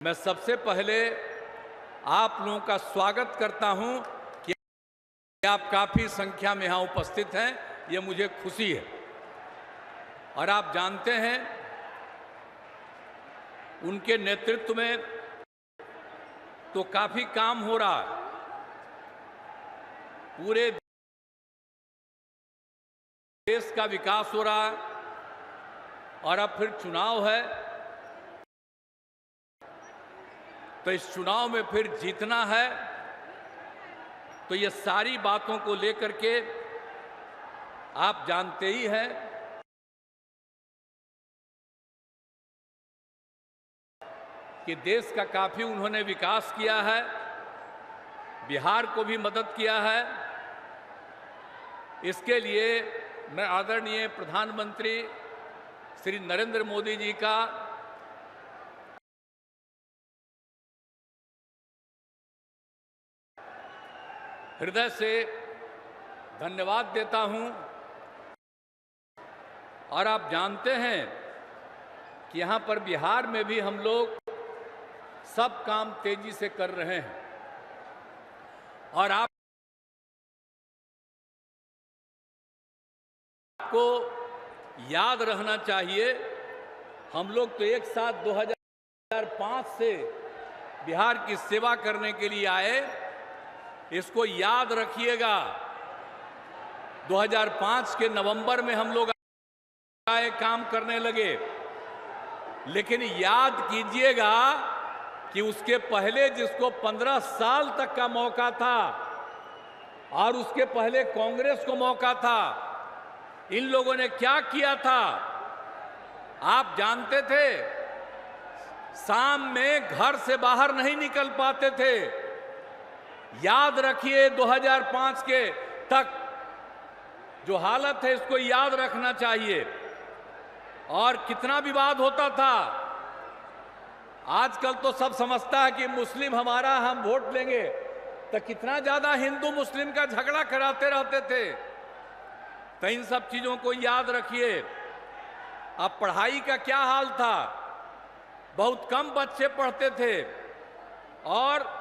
मैं सबसे पहले आप लोगों का स्वागत करता हूं कि आप काफ़ी संख्या में यहाँ उपस्थित हैं, ये मुझे खुशी है। और आप जानते हैं उनके नेतृत्व में तो काफ़ी काम हो रहा है। पूरे देश का विकास हो रहा है और अब फिर चुनाव है, तो इस चुनाव में फिर जीतना है। तो ये सारी बातों को लेकर के आप जानते ही हैं कि देश का काफी उन्होंने विकास किया है, बिहार को भी मदद किया है। इसके लिए मैं आदरणीय प्रधानमंत्री श्री नरेंद्र मोदी जी का हृदय से धन्यवाद देता हूं। और आप जानते हैं कि यहां पर बिहार में भी हम लोग सब काम तेजी से कर रहे हैं। और आपको याद रहना चाहिए, हम लोग तो एक साथ 2005 से बिहार की सेवा करने के लिए आए। इसको याद रखिएगा, 2005 के नवंबर में हम लोग आए, काम करने लगे। लेकिन याद कीजिएगा कि उसके पहले जिसको 15 साल तक का मौका था और उसके पहले कांग्रेस को मौका था, इन लोगों ने क्या किया था आप जानते थे? शाम में घर से बाहर नहीं निकल पाते थे। याद रखिए 2005 के तक जो हालत है, इसको याद रखना चाहिए। और कितना विवाद होता था। आजकल तो सब समझता है कि मुस्लिम हमारा, हम वोट लेंगे, तो कितना ज्यादा हिंदू मुस्लिम का झगड़ा कराते रहते थे। तो इन सब चीजों को याद रखिए। अब पढ़ाई का क्या हाल था, बहुत कम बच्चे पढ़ते थे। और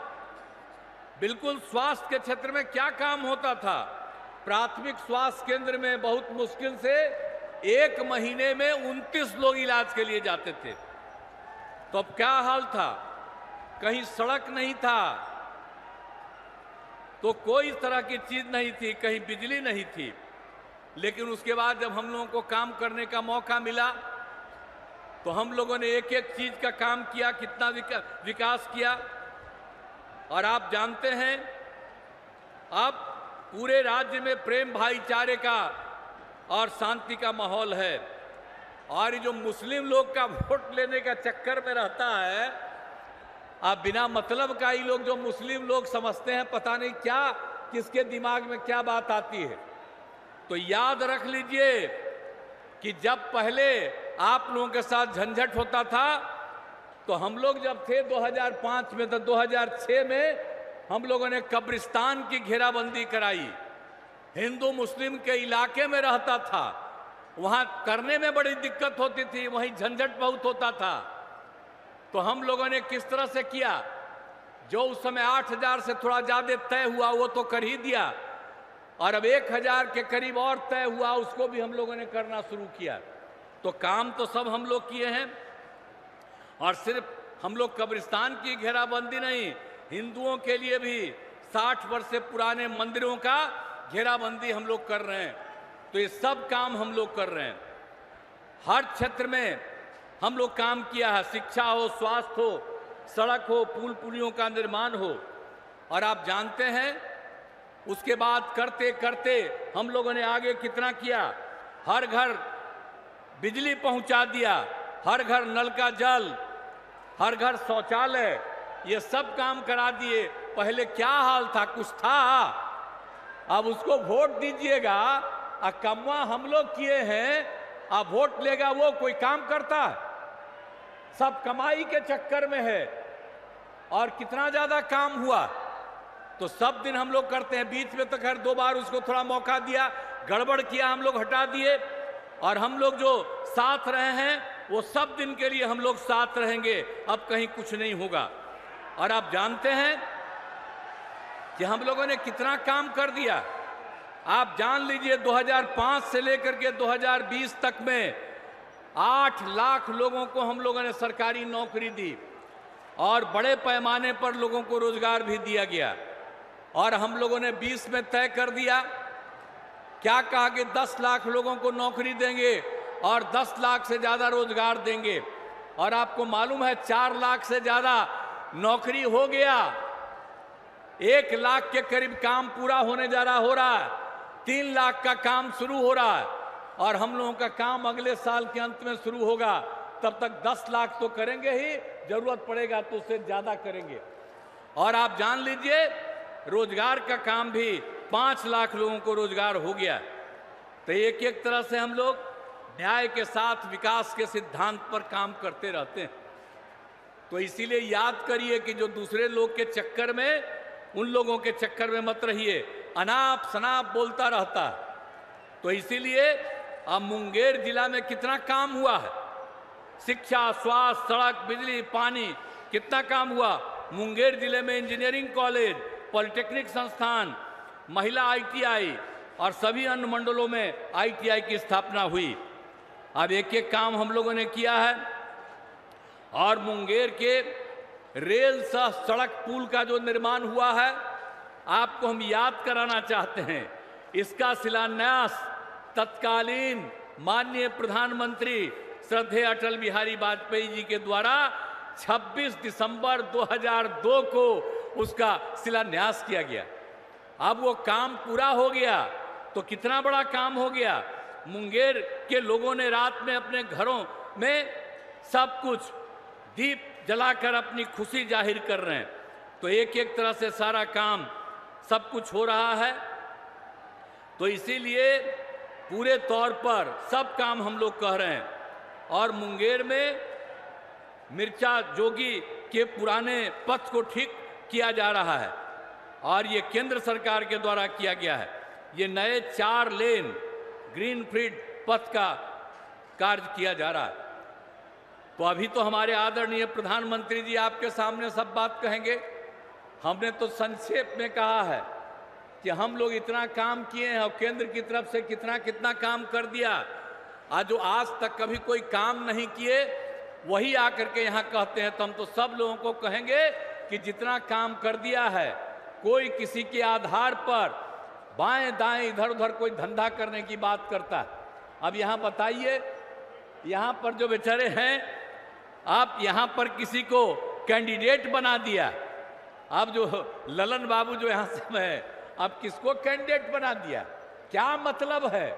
बिल्कुल स्वास्थ्य के क्षेत्र में क्या काम होता था, प्राथमिक स्वास्थ्य केंद्र में बहुत मुश्किल से एक महीने में 29 लोग इलाज के लिए जाते थे। तो अब क्या हाल था, कहीं सड़क नहीं था, तो कोई तरह की चीज नहीं थी, कहीं बिजली नहीं थी। लेकिन उसके बाद जब हम लोगों को काम करने का मौका मिला, तो हम लोगों ने एक एक चीज का काम किया, कितना विकास किया। और आप जानते हैं अब पूरे राज्य में प्रेम भाईचारे का और शांति का माहौल है। और ये जो मुस्लिम लोग का वोट लेने का चक्कर में रहता है, आप बिना मतलब का ये लोग, जो मुस्लिम लोग समझते हैं पता नहीं क्या, किसके दिमाग में क्या बात आती है। तो याद रख लीजिए कि जब पहले आप लोगों के साथ झंझट होता था, तो हम लोग जब थे 2005 में, तो 2006 में हम लोगों ने कब्रिस्तान की घेराबंदी कराई। हिंदू मुस्लिम के इलाके में रहता था, वहां करने में बड़ी दिक्कत होती थी, वहीं झंझट बहुत होता था। तो हम लोगों ने किस तरह से किया, जो उस समय 8000 से थोड़ा ज्यादा तय हुआ वो तो कर ही दिया, और अब 1000 के करीब और तय हुआ, उसको भी हम लोगों ने करना शुरू किया। तो काम तो सब हम लोग किए हैं। और सिर्फ हम लोग कब्रिस्तान की घेराबंदी नहीं, हिंदुओं के लिए भी 60 वर्ष से पुराने मंदिरों का घेराबंदी हम लोग कर रहे हैं। तो ये सब काम हम लोग कर रहे हैं। हर क्षेत्र में हम लोग काम किया है, शिक्षा हो, स्वास्थ्य हो, सड़क हो, पुल पुलियों का निर्माण हो। और आप जानते हैं उसके बाद करते करते हम लोगों ने आगे कितना किया, हर घर बिजली पहुंचा दिया, हर घर नल का जल, हर घर शौचालय, ये सब काम करा दिए। पहले क्या हाल था, कुछ था। अब उसको वोट दीजिएगा, कमवा हम लोग किए हैं, अब वोट लेगा वो, कोई काम करता है? सब कमाई के चक्कर में है। और कितना ज्यादा काम हुआ, तो सब दिन हम लोग करते हैं। बीच में तो खैर 2 बार उसको थोड़ा मौका दिया, गड़बड़ किया, हम लोग हटा दिए। और हम लोग जो साथ रहे हैं वो सब दिन के लिए हम लोग साथ रहेंगे। अब कहीं कुछ नहीं होगा। और आप जानते हैं कि हम लोगों ने कितना काम कर दिया। आप जान लीजिए 2005 से लेकर के 2020 तक में 8 लाख लोगों को हम लोगों ने सरकारी नौकरी दी और बड़े पैमाने पर लोगों को रोजगार भी दिया गया। और हम लोगों ने 20 में तय कर दिया, क्या कहा कि 10 लाख लोगों को नौकरी देंगे और 10 लाख से ज्यादा रोजगार देंगे। और आपको मालूम है 4 लाख से ज्यादा नौकरी हो गया, 1 लाख के करीब काम पूरा होने जा रहा हो रहा है, 3 लाख का काम शुरू हो रहा है और हम लोगों का काम अगले साल के अंत में शुरू होगा। तब तक 10 लाख तो करेंगे ही, जरूरत पड़ेगा तो उससे ज्यादा करेंगे। और आप जान लीजिए रोजगार का काम भी 5 लाख लोगों को रोजगार हो गया। तो एक एक तरह से हम लोग न्याय के साथ विकास के सिद्धांत पर काम करते रहते हैं। तो इसीलिए याद करिए कि जो दूसरे लोग के चक्कर में, उन लोगों के चक्कर में मत रहिए, अनाप शनाप बोलता रहता है। तो इसीलिए अब मुंगेर जिला में कितना काम हुआ है, शिक्षा, स्वास्थ्य, सड़क, बिजली, पानी, कितना काम हुआ। मुंगेर जिले में इंजीनियरिंग कॉलेज, पॉलिटेक्निक संस्थान, महिला ITI और सभी अन्य मंडलों में ITI की स्थापना हुई। अब एक एक काम हम लोगों ने किया है। और मुंगेर के रेल सह सड़क पुल का जो निर्माण हुआ है, आपको हम याद कराना चाहते हैं। इसका शिलान्यास तत्कालीन माननीय प्रधानमंत्री श्रद्धेय अटल बिहारी वाजपेयी जी के द्वारा 26 दिसंबर 2002 को उसका शिलान्यास किया गया। अब वो काम पूरा हो गया तो कितना बड़ा काम हो गया। मुंगेर के लोगों ने रात में अपने घरों में सब कुछ दीप जलाकर अपनी खुशी जाहिर कर रहे हैं। तो एक एक तरह से सारा काम सब कुछ हो रहा है। तो इसीलिए पूरे तौर पर सब काम हम लोग कह रहे हैं। और मुंगेर में मिर्चा जोगी के पुराने पथ को ठीक किया जा रहा है और ये केंद्र सरकार के द्वारा किया गया है। ये नए 4 लेन ग्रीनफील्ड पथ का कार्य किया जा रहा है। तो अभी तो हमारे आदरणीय प्रधानमंत्री जी आपके सामने सब बात कहेंगे। हमने तो संक्षेप में कहा है कि हम लोग इतना काम किए हैं और केंद्र की तरफ से कितना कितना काम कर दिया। आज जो आज तक कभी कोई काम नहीं किए वही आकर के यहाँ कहते हैं। तो हम तो सब लोगों को कहेंगे कि जितना काम कर दिया है, कोई किसी के आधार पर बाएं दाएं इधर उधर कोई धंधा करने की बात करता है। अब यहाँ बताइए, यहाँ पर जो बेचारे हैं, आप यहाँ पर किसी को कैंडिडेट बना दिया। अब जो ललन बाबू जो यहाँ से है, अब किसको कैंडिडेट बना दिया, क्या मतलब है।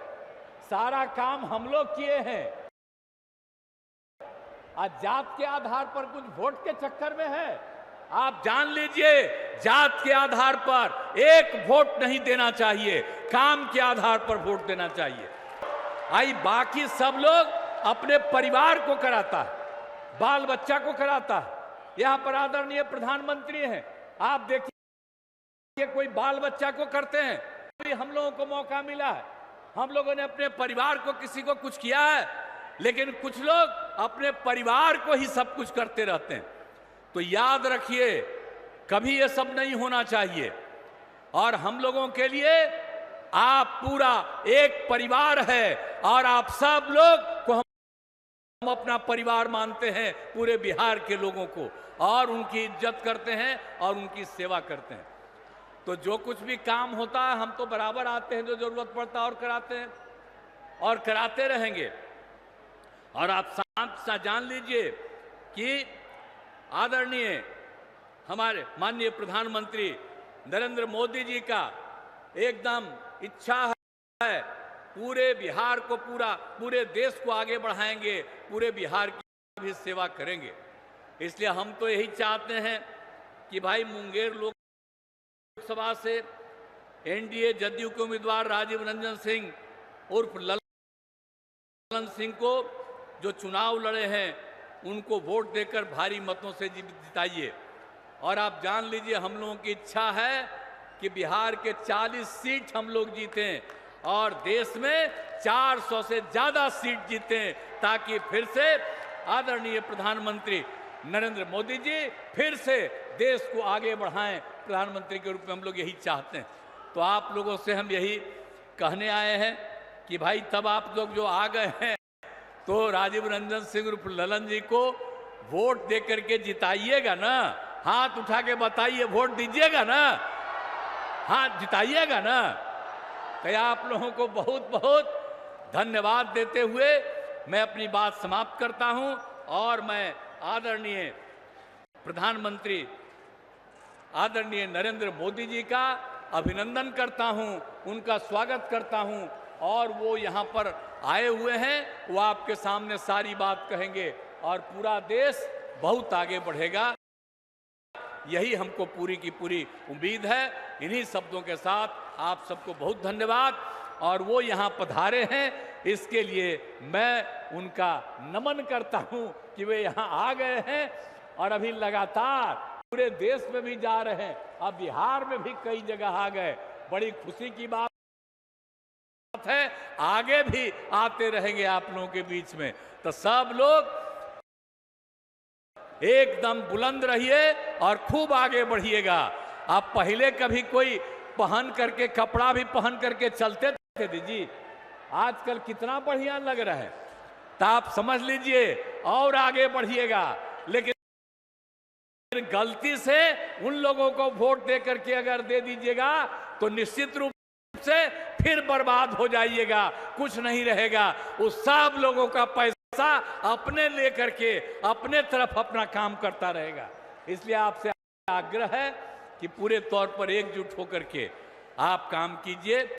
सारा काम हम लोग किए हैं। आज जात के आधार पर कुछ वोट के चक्कर में है। आप जान लीजिए जात के आधार पर एक वोट नहीं देना चाहिए, काम के आधार पर वोट देना चाहिए। आई बाकी सब लोग अपने परिवार को कराता है, बाल बच्चा को कराता है। यहां पर आदरणीय प्रधानमंत्री हैं, आप देखिए कोई बाल बच्चा को करते हैं। अभी हम लोगों को मौका मिला है, हम लोगों ने अपने परिवार को किसी को कुछ किया है, लेकिन कुछ लोग अपने परिवार को ही सब कुछ करते रहते हैं। तो याद रखिए कभी ये सब नहीं होना चाहिए। और हम लोगों के लिए आप पूरा एक परिवार है और आप सब लोग को हम अपना परिवार मानते हैं, पूरे बिहार के लोगों को, और उनकी इज्जत करते हैं और उनकी सेवा करते हैं। तो जो कुछ भी काम होता है हम तो बराबर आते हैं, जो जरूरत पड़ता है और कराते हैं और कराते रहेंगे। और आप साथ जान लीजिए कि आदरणीय हमारे माननीय प्रधानमंत्री नरेंद्र मोदी जी का एकदम इच्छा है पूरे बिहार को, पूरे देश को आगे बढ़ाएंगे, पूरे बिहार की भी सेवा करेंगे। इसलिए हम तो यही चाहते हैं कि भाई मुंगेर लोकसभा से NDA जदयू के उम्मीदवार राजीव रंजन सिंह उर्फ ललन सिंह को जो चुनाव लड़े हैं उनको वोट देकर भारी मतों से जिताइए। और आप जान लीजिए हम लोगों की इच्छा है कि बिहार के 40 सीट हम लोग जीतें और देश में 400 से ज्यादा सीट जीतें, ताकि फिर से आदरणीय प्रधानमंत्री नरेंद्र मोदी जी फिर से देश को आगे बढ़ाएं। प्रधानमंत्री के रूप में हम लोग यही चाहते हैं। तो आप लोगों से हम यही कहने आए हैं कि भाई तब आप लोग जो आ गए हैं तो राजीव रंजन सिंह उर्फ ललन जी को वोट दे करके जिताइएगा ना। हाथ उठा के बताइए, वोट दीजिएगा ना, हाथ जिताइएगा ना। तो आप लोगों को बहुत बहुत धन्यवाद देते हुए मैं अपनी बात समाप्त करता हूं और मैं आदरणीय प्रधानमंत्री आदरणीय नरेंद्र मोदी जी का अभिनंदन करता हूं, उनका स्वागत करता हूं और वो यहाँ पर आए हुए हैं, वो आपके सामने सारी बात कहेंगे और पूरा देश बहुत आगे बढ़ेगा, यही हमको पूरी की पूरी उम्मीद है। इन्हीं शब्दों के साथ आप सबको बहुत धन्यवाद। और वो यहाँ पधारे हैं, इसके लिए मैं उनका नमन करता हूँ कि वे यहाँ आ गए हैं और अभी लगातार पूरे देश में भी जा रहे हैं, अब बिहार में भी कई जगह आ गए। बड़ी खुशी की बात है, आगे भी आते रहेंगे आप लोगों के बीच में। तो सब लोग एकदम बुलंद रहिए और खूब आगे बढ़िएगा। आप पहले कभी कोई पहन करके कपड़ा भी पहन करके चलते थे दीजिए, आजकल कितना बढ़िया लग रहा है। तो आप समझ लीजिए और आगे बढ़िएगा। लेकिन गलती से उन लोगों को वोट दे करके अगर दे दीजिएगा तो निश्चित रूप से फिर बर्बाद हो जाइएगा, कुछ नहीं रहेगा। उस सब लोगों का पैसा अपने लेकर के अपने तरफ अपना काम करता रहेगा। इसलिए आपसे आग्रह है कि पूरे तौर पर एकजुट होकर के आप काम कीजिए।